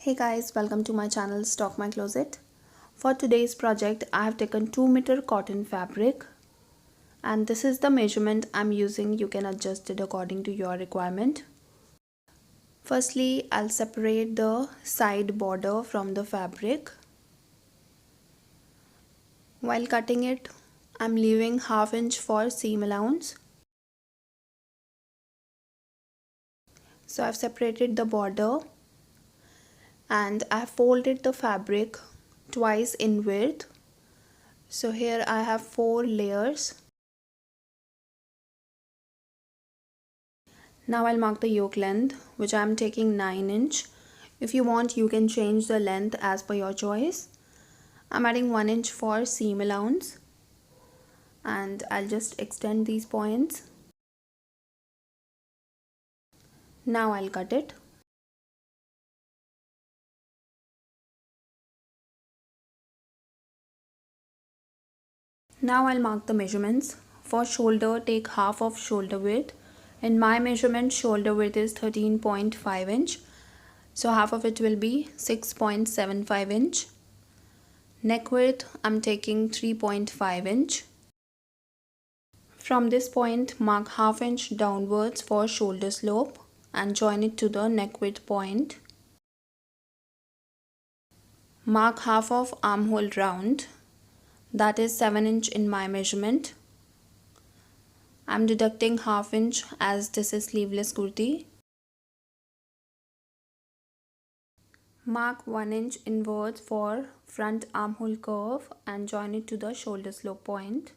Hey guys, welcome to my channel Stock My Closet. For today's project, I have taken 2 meter cotton fabric and this is the measurement I'm using. You can adjust it according to your requirement. Firstly, I'll separate the side border from the fabric. While cutting it, I'm leaving ½ inch for seam allowance. So I've separated the border and I've folded the fabric twice in width. So here I have 4 layers. Now I'll mark the yoke length, which I'm taking 9 inch. If you want, you can change the length as per your choice. I'm adding 1 inch for seam allowance and I'll just extend these points. Now I'll cut it. Now I'll mark the measurements. For shoulder, take half of shoulder width. In my measurement, shoulder width is 13.5 inch. So half of it will be 6.75 inch. Neck width, I'm taking 3.5 inch. From this point, mark ½ inch downwards for shoulder slope and join it to the neck width point. Mark half of armhole round, that is 7 inch in my measurement. I'm deducting ½ inch as this is sleeveless kurti. Mark 1 inch inwards for front armhole curve and join it to the shoulder slope point.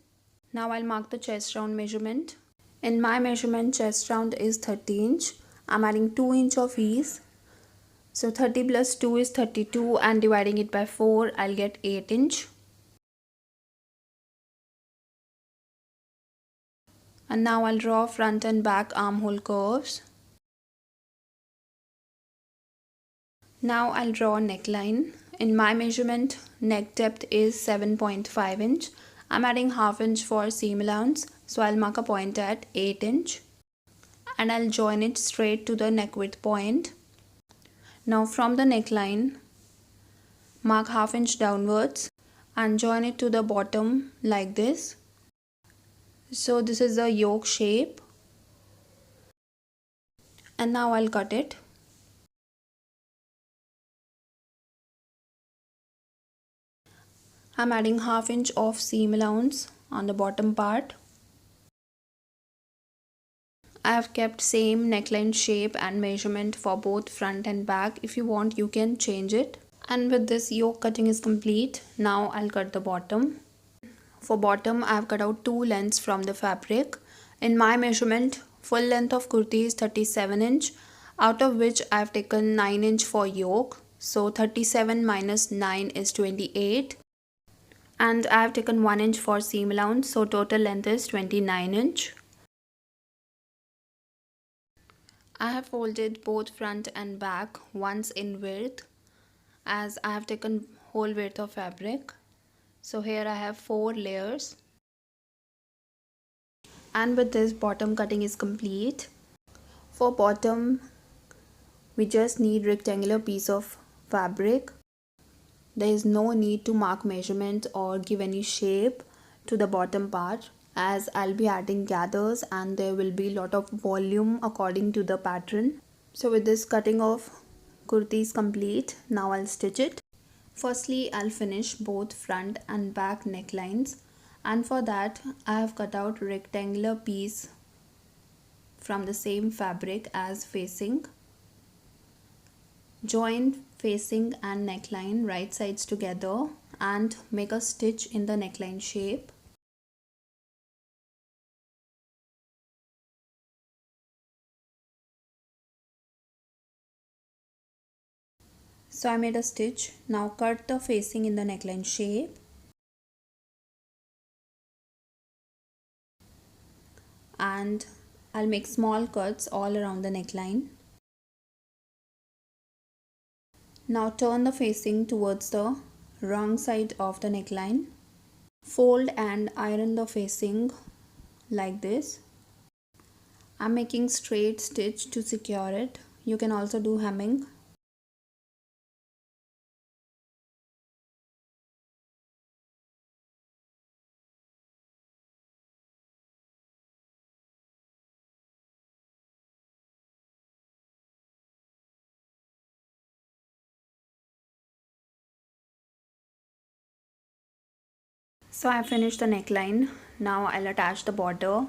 Now I'll mark the chest round measurement. In my measurement, chest round is 30 inch. I'm adding 2 inch of ease. So 30 plus 2 is 32 and dividing it by 4, I'll get 8 inch. And now I'll draw front and back armhole curves. Now I'll draw neckline. In my measurement, neck depth is 7.5 inch. I'm adding ½ inch for seam allowance, so I'll mark a point at 8 inch. And I'll join it straight to the neck width point. Now from the neckline, mark ½ inch downwards and join it to the bottom like this. So this is the yoke shape. And now I'll cut it. I'm adding ½ inch of seam allowance on the bottom part. I have kept same neckline shape and measurement for both front and back. If you want, you can change it. And with this, yoke cutting is complete. Now I'll cut the bottom. For bottom, I have cut out 2 lengths from the fabric. In my measurement, full length of kurti is 37 inch, out of which I have taken 9 inch for yoke. So 37 minus 9 is 28. And I have taken 1 inch for seam allowance, so total length is 29 inch. I have folded both front and back once in width as I have taken whole width of fabric. So here I have 4 layers. And with this, bottom cutting is complete. For bottom, we just need rectangular piece of fabric. There is no need to mark measurement or give any shape to the bottom part as I'll be adding gathers and there will be lot of volume according to the pattern. So with this, cutting of kurti is complete. Now I'll stitch it. Firstly, I'll finish both front and back necklines, and for that I have cut out rectangular piece from the same fabric as facing. Join facing and neckline right sides together and make a stitch in the neckline shape. So I made a stitch. Now cut the facing in the neckline shape. And I'll make small cuts all around the neckline. Now turn the facing towards the wrong side of the neckline. Fold and iron the facing like this. I'm making straight stitch to secure it. You can also do hemming. So I finished the neckline. Now I'll attach the border.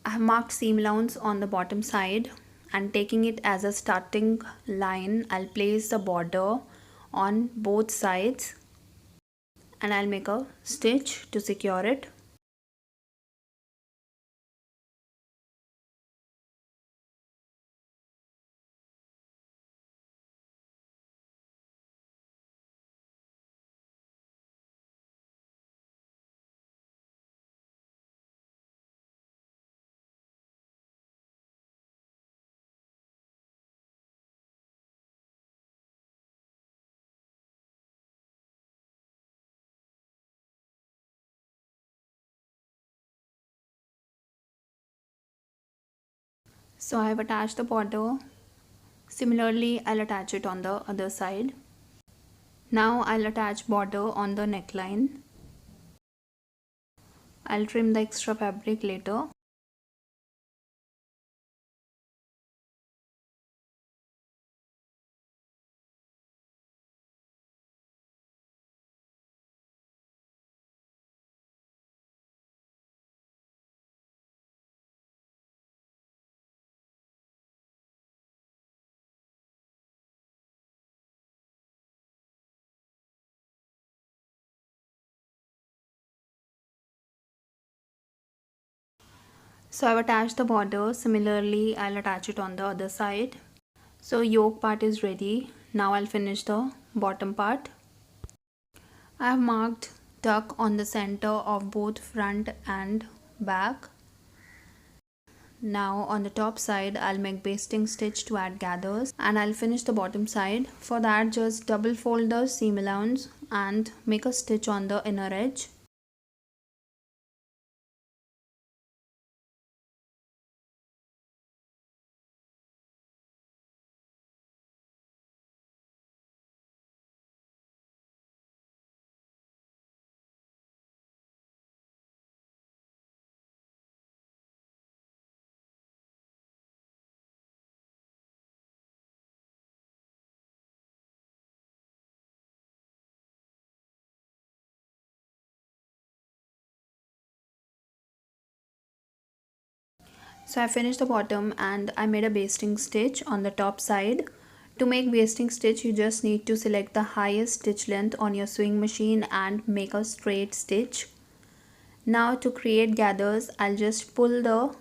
I have marked seam allowance on the bottom side, and taking it as a starting line, I'll place the border on both sides and I'll make a stitch to secure it. So I have attached the border. Similarly, I'll attach it on the other side. Now I'll attach border on the neckline. I'll trim the extra fabric later. So I've attached the border. Similarly, I'll attach it on the other side. So yoke part is ready. Now I'll finish the bottom part. I have marked tuck on the center of both front and back. Now on the top side I'll make basting stitch to add gathers, and I'll finish the bottom side. For that, just double fold the seam allowance and make a stitch on the inner edge. So I finished the bottom and I made a basting stitch on the top side. To make basting stitch, you just need to select the highest stitch length on your sewing machine and make a straight stitch. Now to create gathers, I'll just pull the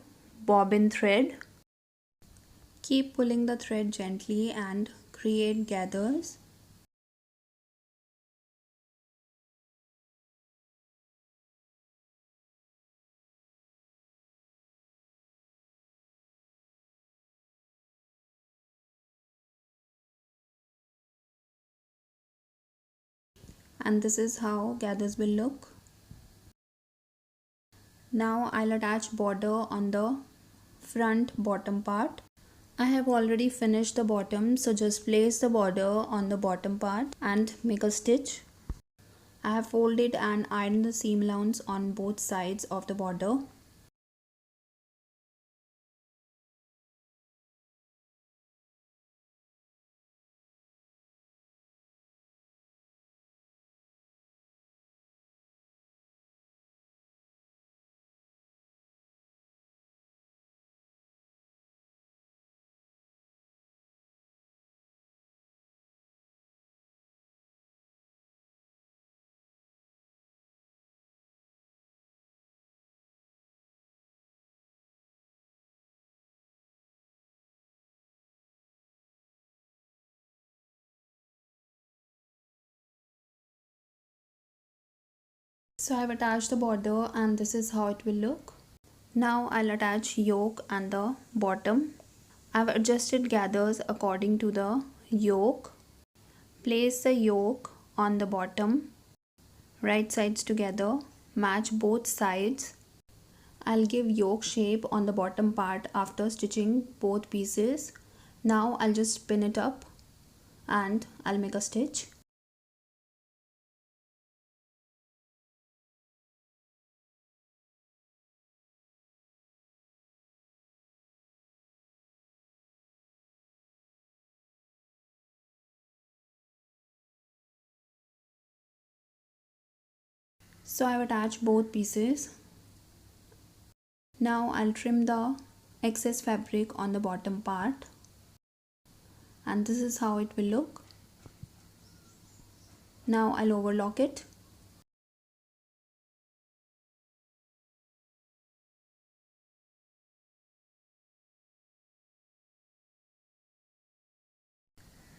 bobbin thread. Keep pulling the thread gently and create gathers. And this is how gathers will look. Now I'll attach border on the front bottom part. I have already finished the bottom, so just place the border on the bottom part and make a stitch. I have folded and ironed the seam allowance on both sides of the border. So I have attached the border and this is how it will look. Now I'll attach yoke and the bottom. I've adjusted gathers according to the yoke. Place the yoke on the bottom, right sides together, match both sides. I'll give yoke shape on the bottom part after stitching both pieces. Now I'll just pin it up and I'll make a stitch. So I've attached both pieces. Now I'll trim the excess fabric on the bottom part, and this is how it will look. Now I'll overlock it.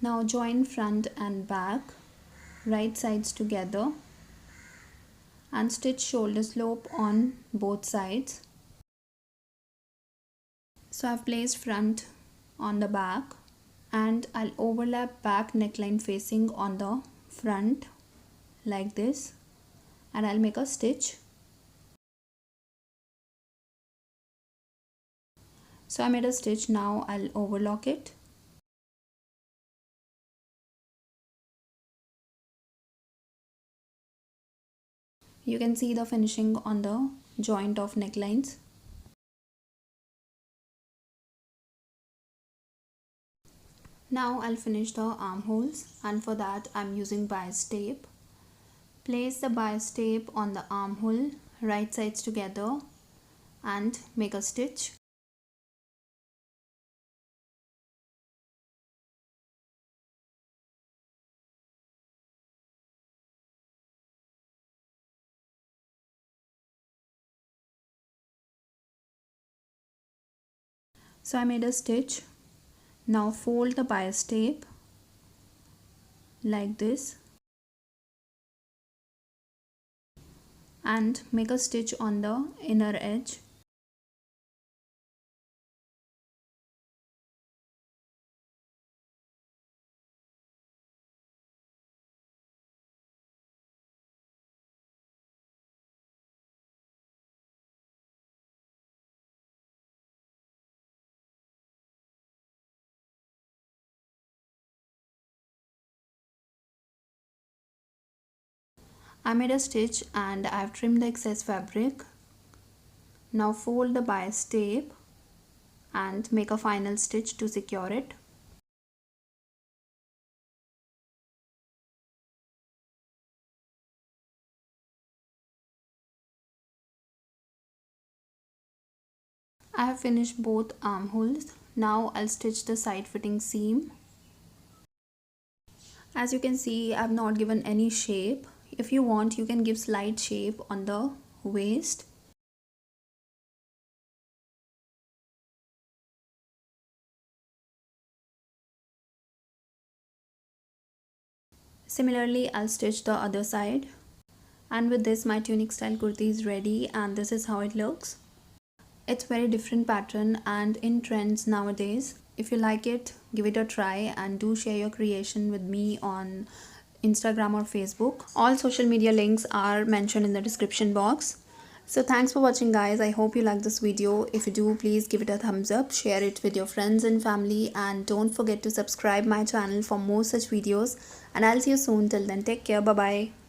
Now join front and back, right sides together, and stitch shoulder slope on both sides. So I've placed front on the back, and I'll overlap back neckline facing on the front like this, and I'll make a stitch. So I made a stitch. Now I'll overlock it. You can see the finishing on the joint of necklines. Now I'll finish the armholes, and for that I'm using bias tape. Place the bias tape on the armhole, right sides together, and make a stitch. So I made a stitch. Now fold the bias tape like this and make a stitch on the inner edge. I made a stitch and I have trimmed the excess fabric. Now fold the bias tape and make a final stitch to secure it. I have finished both armholes. Now I'll stitch the side fitting seam. As you can see, I have not given any shape. If you want, you can give slight shape on the waist. Similarly, I'll stitch the other side. And with this, my tunic style kurti is ready, and this is how it looks. It's very different pattern and in trends nowadays. If you like it, give it a try and do share your creation with me on Instagram or Facebook. All social media links are mentioned in the description box. So thanks for watching, guys. I hope you like this video. If you do, please give it a thumbs up, share it with your friends and family, and don't forget to subscribe my channel for more such videos. And I'll see you soon. Till then, take care. Bye bye.